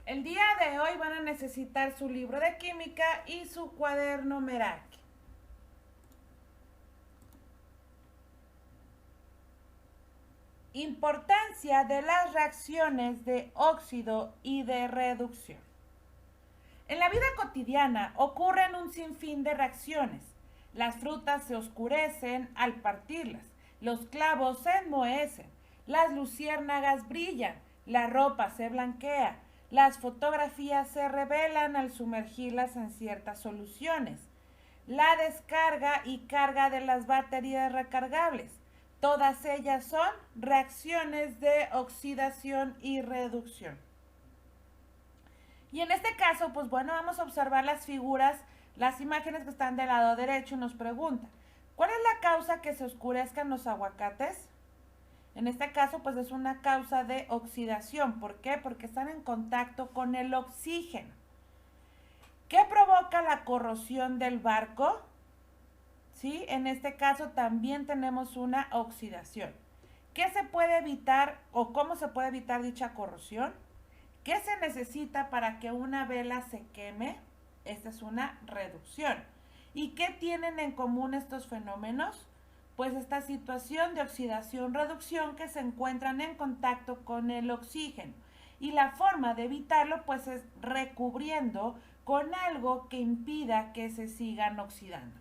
El día de hoy van a necesitar su libro de química y su cuaderno Meraki. Importancia de las reacciones de óxido y de reducción. En la vida cotidiana ocurren un sinfín de reacciones. Las frutas se oscurecen al partirlas, los clavos se enmohecen, las luciérnagas brillan, la ropa se blanquea, las fotografías se revelan al sumergirlas en ciertas soluciones, la descarga y carga de las baterías recargables. Todas ellas son reacciones de oxidación y reducción. Y en este caso, pues bueno, vamos a observar las figuras, las imágenes que están del lado derecho y nos pregunta, ¿cuál es la causa que se oscurezcan los aguacates? En este caso, pues es una causa de oxidación. ¿Por qué? Porque están en contacto con el oxígeno. ¿Qué provoca la corrosión del barco? ¿Sí? En este caso también tenemos una oxidación. ¿Qué se puede evitar o cómo se puede evitar dicha corrosión? ¿Qué se necesita para que una vela se queme? Esta es una reducción. ¿Y qué tienen en común estos fenómenos? Pues esta situación de oxidación-reducción que se encuentran en contacto con el oxígeno. Y la forma de evitarlo pues es recubriendo con algo que impida que se sigan oxidando.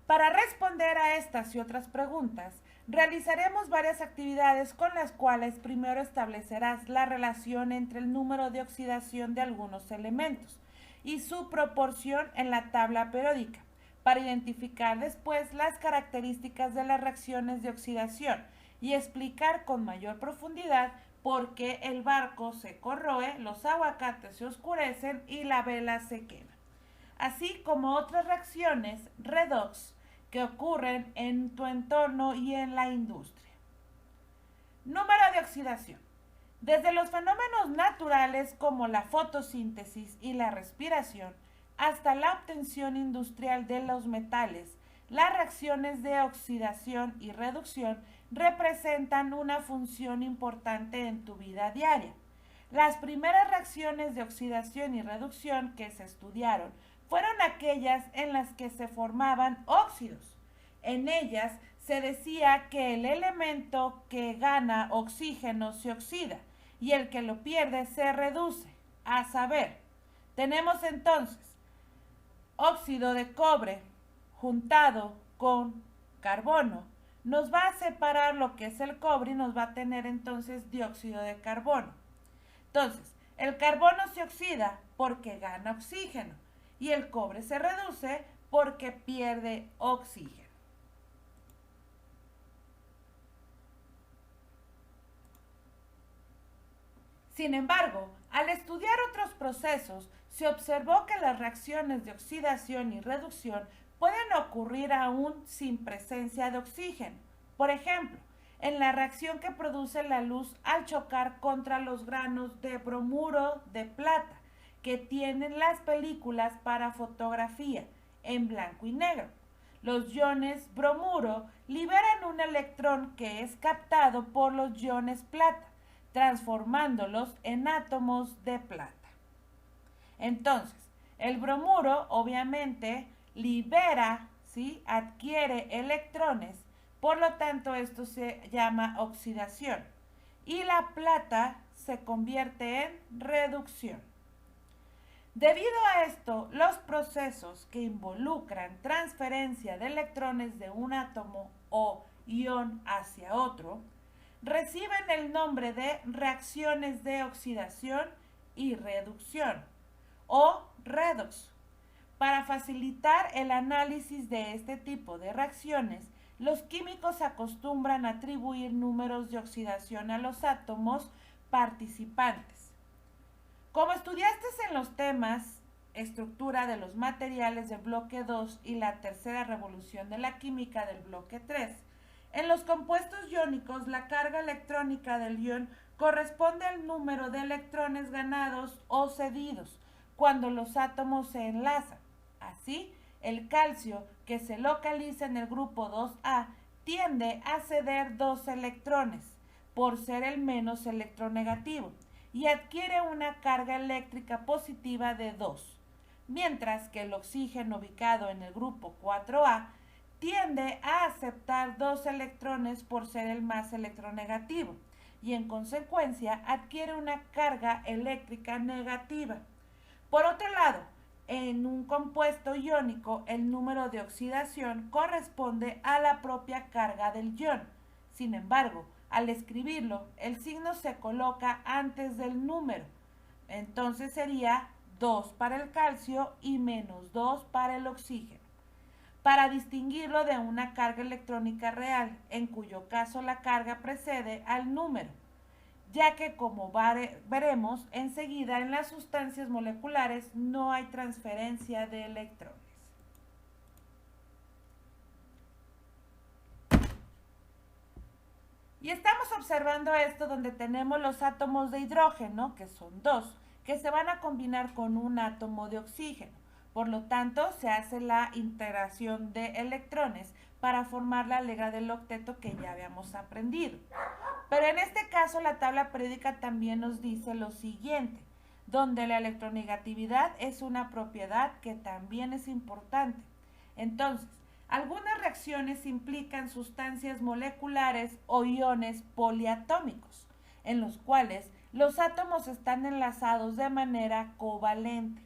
Para responder a estas y otras preguntas, realizaremos varias actividades con las cuales primero establecerás la relación entre el número de oxidación de algunos elementos y su proporción en la tabla periódica, para identificar después las características de las reacciones de oxidación y explicar con mayor profundidad por qué el barco se corroe, los aguacates se oscurecen y la vela se quema, así como otras reacciones redox que ocurren en tu entorno y en la industria. Número de oxidación. Desde los fenómenos naturales como la fotosíntesis y la respiración hasta la obtención industrial de los metales, las reacciones de oxidación y reducción representan una función importante en tu vida diaria. Las primeras reacciones de oxidación y reducción que se estudiaron fueron aquellas en las que se formaban óxidos. En ellas se decía que el elemento que gana oxígeno se oxida y el que lo pierde se reduce. A saber, tenemos entonces óxido de cobre juntado con carbono. Nos va a separar lo que es el cobre y nos va a tener entonces dióxido de carbono. Entonces, el carbono se oxida porque gana oxígeno y el cobre se reduce porque pierde oxígeno. Sin embargo, al estudiar otros procesos, se observó que las reacciones de oxidación y reducción pueden ocurrir aún sin presencia de oxígeno. Por ejemplo, en la reacción que produce la luz al chocar contra los granos de bromuro de plata que tienen las películas para fotografía en blanco y negro. Los iones bromuro liberan un electrón que es captado por los iones plata, transformándolos en átomos de plata. Entonces, el bromuro obviamente libera, ¿sí? Adquiere electrones, por lo tanto esto se llama oxidación y la plata se convierte en reducción. Debido a esto, los procesos que involucran transferencia de electrones de un átomo o ion hacia otro reciben el nombre de reacciones de oxidación y reducción o redox. Para facilitar el análisis de este tipo de reacciones, los químicos acostumbran a atribuir números de oxidación a los átomos participantes. Como estudiaste en los temas estructura de los materiales del bloque 2 y la tercera revolución de la química del bloque 3, en los compuestos iónicos la carga electrónica del ion corresponde al número de electrones ganados o cedidos cuando los átomos se enlazan. Así, el calcio que se localiza en el grupo 2A tiende a ceder 2 electrones por ser el menos electronegativo y adquiere una carga eléctrica positiva de 2, mientras que el oxígeno ubicado en el grupo 4A tiende a aceptar 2 electrones por ser el más electronegativo y en consecuencia adquiere una carga eléctrica negativa. Por otro lado, en un compuesto iónico el número de oxidación corresponde a la propia carga del ion. Sin embargo, al escribirlo, el signo se coloca antes del número. Entonces sería 2 para el calcio y menos 2 para el oxígeno. Para distinguirlo de una carga electrónica real, en cuyo caso la carga precede al número, ya que como veremos enseguida en las sustancias moleculares no hay transferencia de electrones. Y estamos observando esto donde tenemos los átomos de hidrógeno, que son 2, que se van a combinar con un átomo de oxígeno. Por lo tanto, se hace la integración de electrones para formar la letra del octeto que ya habíamos aprendido. Pero en este caso, la tabla periódica también nos dice lo siguiente, donde la electronegatividad es una propiedad que también es importante. Entonces, algunas reacciones implican sustancias moleculares o iones poliatómicos, en los cuales los átomos están enlazados de manera covalente.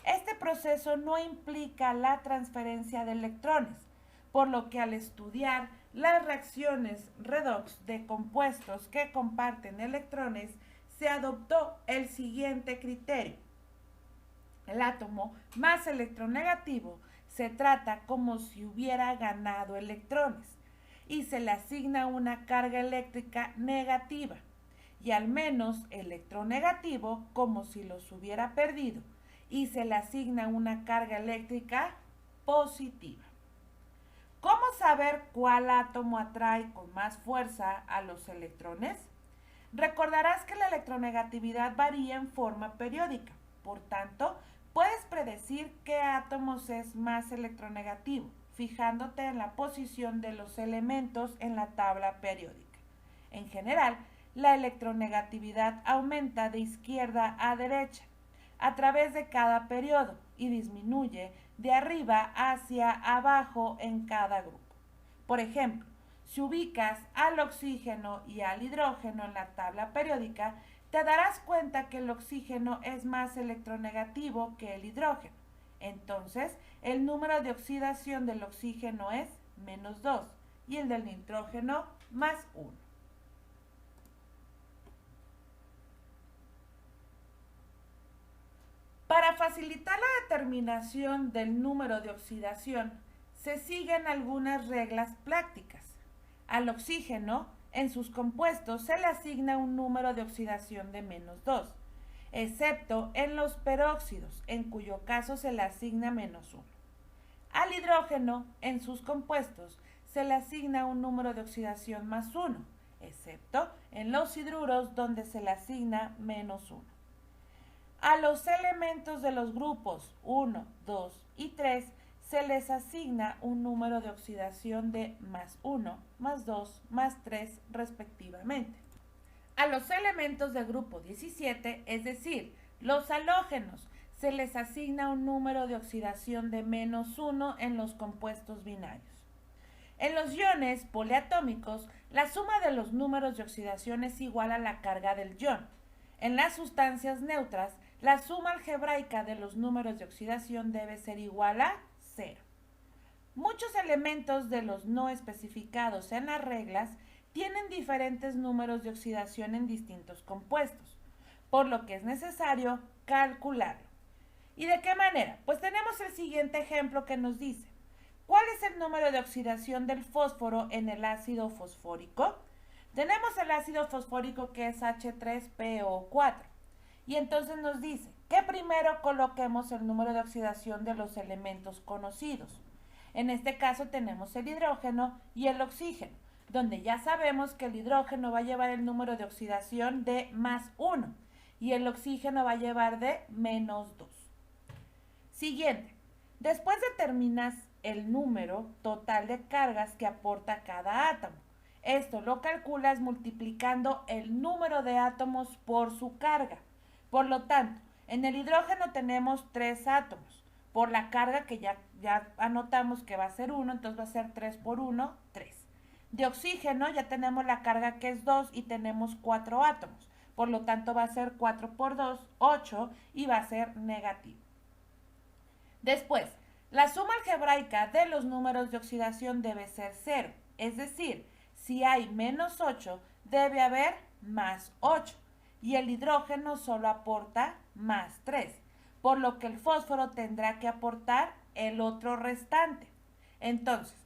Este proceso no implica la transferencia de electrones, por lo que al estudiar las reacciones redox de compuestos que comparten electrones, se adoptó el siguiente criterio. El átomo más electronegativo se trata como si hubiera ganado electrones y se le asigna una carga eléctrica negativa y al menos electronegativo como si los hubiera perdido y se le asigna una carga eléctrica positiva. ¿Cómo saber cuál átomo atrae con más fuerza a los electrones? Recordarás que la electronegatividad varía en forma periódica, por tanto, puedes predecir qué átomos es más electronegativo, fijándote en la posición de los elementos en la tabla periódica. En general, la electronegatividad aumenta de izquierda a derecha a través de cada periodo y disminuye de arriba hacia abajo en cada grupo. Por ejemplo, si ubicas al oxígeno y al hidrógeno en la tabla periódica, te darás cuenta que el oxígeno es más electronegativo que el hidrógeno. Entonces, el número de oxidación del oxígeno es menos 2 y el del nitrógeno más 1. Para facilitar la determinación del número de oxidación, se siguen algunas reglas prácticas. Al oxígeno, en sus compuestos, se le asigna un número de oxidación de menos 2, excepto en los peróxidos, en cuyo caso se le asigna menos 1. Al hidrógeno, en sus compuestos, se le asigna un número de oxidación más 1, excepto en los hidruros, donde se le asigna menos 1. A los elementos de los grupos 1, 2 y 3 se les asigna un número de oxidación de más 1, más 2, más 3 respectivamente. A los elementos del grupo 17, es decir, los halógenos, se les asigna un número de oxidación de menos 1 en los compuestos binarios. En los iones poliatómicos, la suma de los números de oxidación es igual a la carga del ion. En las sustancias neutras, la suma algebraica de los números de oxidación debe ser igual a 0. Muchos elementos de los no especificados en las reglas tienen diferentes números de oxidación en distintos compuestos, por lo que es necesario calcularlo. ¿Y de qué manera? Pues tenemos el siguiente ejemplo que nos dice: ¿cuál es el número de oxidación del fósforo en el ácido fosfórico? Tenemos el ácido fosfórico que es H3PO4. Y entonces nos dice que primero coloquemos el número de oxidación de los elementos conocidos. En este caso tenemos el hidrógeno y el oxígeno, donde ya sabemos que el hidrógeno va a llevar el número de oxidación de más 1 y el oxígeno va a llevar de menos 2. Siguiente, después determinas el número total de cargas que aporta cada átomo. Esto lo calculas multiplicando el número de átomos por su carga. Por lo tanto, en el hidrógeno tenemos 3 átomos. Por la carga que ya anotamos que va a ser 1, entonces va a ser 3 por 1, 3. De oxígeno ya tenemos la carga que es 2 y tenemos 4 átomos. Por lo tanto va a ser 4 por 2, 8 y va a ser negativo. Después, la suma algebraica de los números de oxidación debe ser 0. Es decir, si hay menos 8, debe haber más 8. Y el hidrógeno solo aporta más 3. Por lo que el fósforo tendrá que aportar el otro restante. Entonces,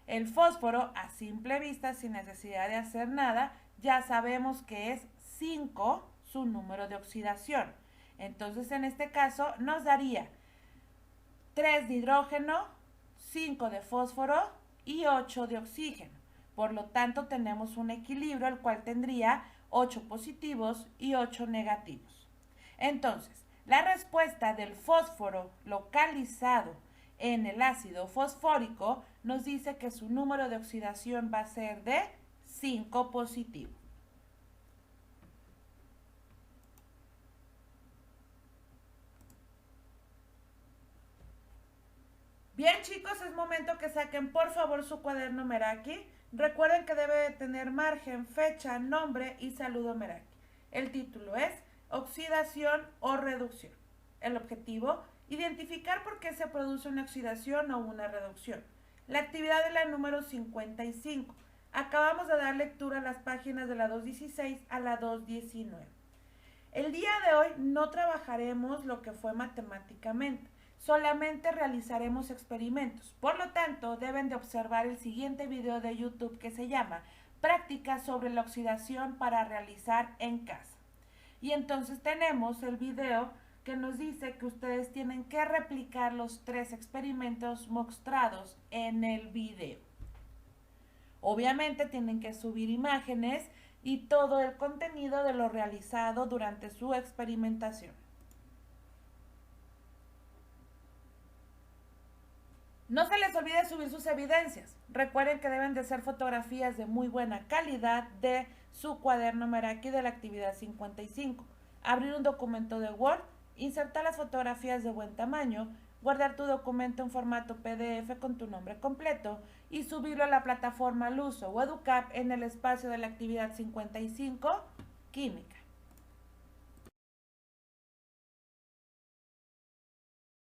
el fósforo a simple vista, sin necesidad de hacer nada, ya sabemos que es 5 su número de oxidación. Entonces, en este caso, nos daría 3 de hidrógeno, 5 de fósforo y 8 de oxígeno. Por lo tanto, tenemos un equilibrio el cual tendría 8 positivos y 8 negativos. Entonces, la respuesta del fósforo localizado en el ácido fosfórico nos dice que su número de oxidación va a ser de 5 positivo. Bien, chicos, es momento que saquen por favor su cuaderno Meraki. Recuerden que debe de tener margen, fecha, nombre y saludo Meraki. El título es Oxidación o reducción. El objetivo, identificar por qué se produce una oxidación o una reducción. La actividad de la número 55. Acabamos de dar lectura a las páginas de la 216 a la 219. El día de hoy no trabajaremos lo que fue matemáticamente, solamente realizaremos experimentos. Por lo tanto, deben de observar el siguiente video de YouTube que se llama Prácticas sobre la oxidación para realizar en casa. Y entonces tenemos el video que nos dice que ustedes tienen que replicar los 3 experimentos mostrados en el video. Obviamente tienen que subir imágenes y todo el contenido de lo realizado durante su experimentación. No se les olvide subir sus evidencias. Recuerden que deben de ser fotografías de muy buena calidad de su cuaderno Meraki de la actividad 55. Abrir un documento de Word, insertar las fotografías de buen tamaño, guardar tu documento en formato PDF con tu nombre completo y subirlo a la plataforma Luso o Educap en el espacio de la actividad 55, Química.